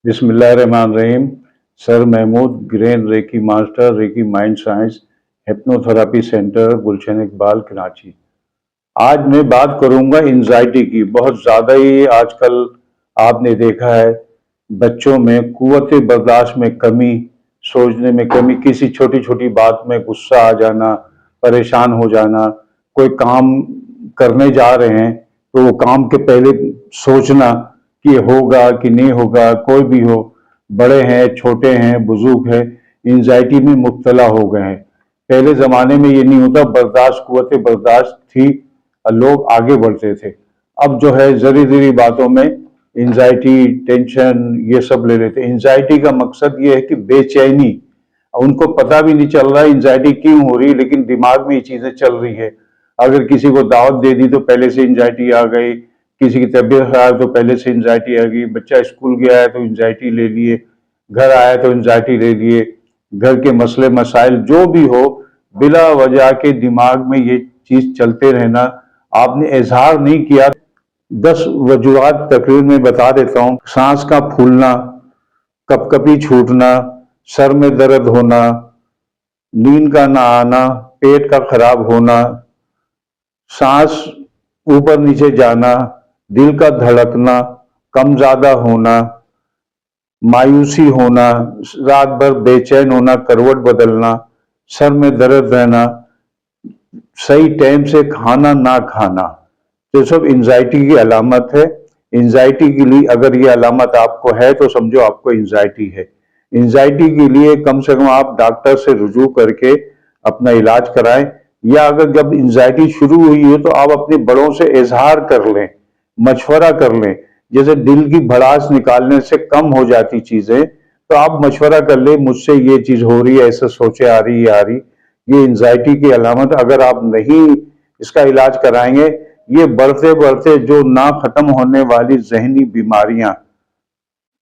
बिस्मिल्लाहिर्रहमानिर्रहीम। Sir Mahmood, grand reiki master, reiki mind science, hypnotherapy centre, Gulshan Iqbal, Karachi. आज मैं बात करूंगा एंजाइटी की। बहुत ज़्यादा ही आजकल आपने देखा है बच्चों में कुव्वत बर्दाश्त में कमी, सोचने में कमी, किसी छोटी छोटी बात में गुस्सा आ जाना, परेशान हो जाना। कोई काम करने जा रहे हैं तो वो काम के पहले सोचना कि होगा कि नहीं होगा, कोई भी हो, बड़े हैं, छोटे हैं, बुजुर्ग हैं, एंजाइटी में मुब्तला हो गए हैं। पहले जमाने में ये नहीं होता, बर्दाश्त, कुव्वत बर्दाश्त थी और लोग आगे बढ़ते थे। अब जो है जरी जरी बातों में एंजाइटी, टेंशन ये सब ले लेते। एंजाइटी का मकसद ये है कि बेचैनी, उनको पता भी नहीं चल रहा एंजाइटी क्यों हो रही है, लेकिन दिमाग में ये चीजें चल रही है। अगर किसी को दावत दे दी तो पहले से एंजाइटी आ गई, किसी की तबीयत खराब तो पहले से एंजाइटी आ गई, बच्चा स्कूल गया है तो एंजाइटी ले लिए, घर आया तो एंजाइटी ले लिए, घर के मसले मसाइल जो भी हो, बिला वजह के दिमाग में ये चीज चलते रहना। आपने इजहार नहीं किया। 10 वजूहात तकरीर में बता देता हूँ। सांस का फूलना, कपकपी छूटना, सर में दर्द होना, नींद का ना आना, पेट का खराब होना, सांस ऊपर नीचे जाना, दिल का धड़कना, कम ज्यादा होना, मायूसी होना, रात भर बेचैन होना, करवट बदलना, सर में दर्द रहना, सही टाइम से खाना ना खाना, तो सब एंजाइटी की अलामत है। एंजाइटी के लिए अगर ये अलामत आपको है तो समझो आपको एंजाइटी है। एंजाइटी के लिए कम से कम आप डॉक्टर से रुजू करके अपना इलाज कराएं, या अगर जब एंजाइटी शुरू हुई है तो आप अपने बड़ों से इजहार कर लें, मशवरा कर लें। जैसे दिल की भड़ास निकालने से कम हो जाती चीजें, तो आप मशवरा कर ले, मुझसे ये चीज हो रही है, ऐसे सोचे आ रही, ये एंजाइटी की अलामत। अगर आप नहीं इसका इलाज कराएंगे, ये बढ़ते बढ़ते जो ना खत्म होने वाली जहनी बीमारियां,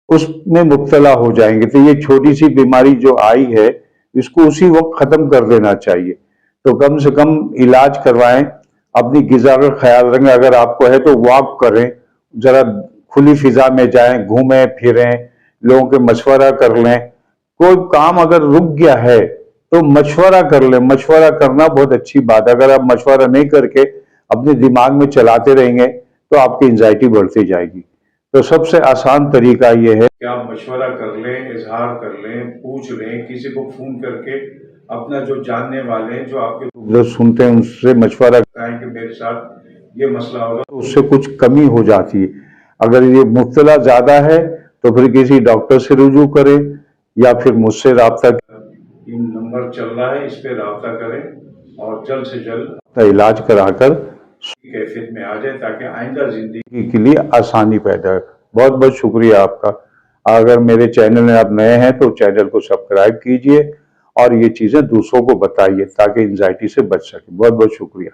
उसमें मुब्तला हो जाएंगे। तो ये छोटी सी बीमारी जो आई है, इसको उसी वक्त खत्म कर देना चाहिए। तो कम से कम इलाज करवाएं, अपनी गिजा का ख्याल रखें। अगर आपको है तो वॉक करें, जरा खुली फिजा में जाएं, घूमें फिरें, लोगों के मशवरा कर लें। कोई काम अगर रुक गया है तो मशवरा कर लें। मशवरा करना बहुत अच्छी बात है। अगर आप मशवरा नहीं करके अपने दिमाग में चलाते रहेंगे तो आपकी एंजाइटी बढ़ती जाएगी। तो सबसे आसान तरीका ये है कि आप मशवरा कर लें, इजहार कर लें, पूछ लें, किसी को फोन करके अपना जो जानने वाले हैं, जो आपके जो सुनते हैं, उससे मशवरा कराएं कि मेरे साथ ये मसला होगा, तो उससे कुछ कमी हो जाती है। अगर ये मुब्तला ज्यादा है तो फिर किसी डॉक्टर से रुजू करें, या फिर मुझसे राब्ता। नंबर चल रहा है, इस पे राब्ता करें और जल्द से जल्द इलाज कराकर कैफियत में आ जाए, ताकि आइंदा जिंदगी के लिए आसानी पैदा हो। बहुत बहुत शुक्रिया आपका। अगर मेरे चैनल में आप नए हैं तो चैनल को सब्सक्राइब कीजिए और ये चीजें दूसरों को बताइए ताकि एंजाइटी से बच सके। बहुत बहुत शुक्रिया।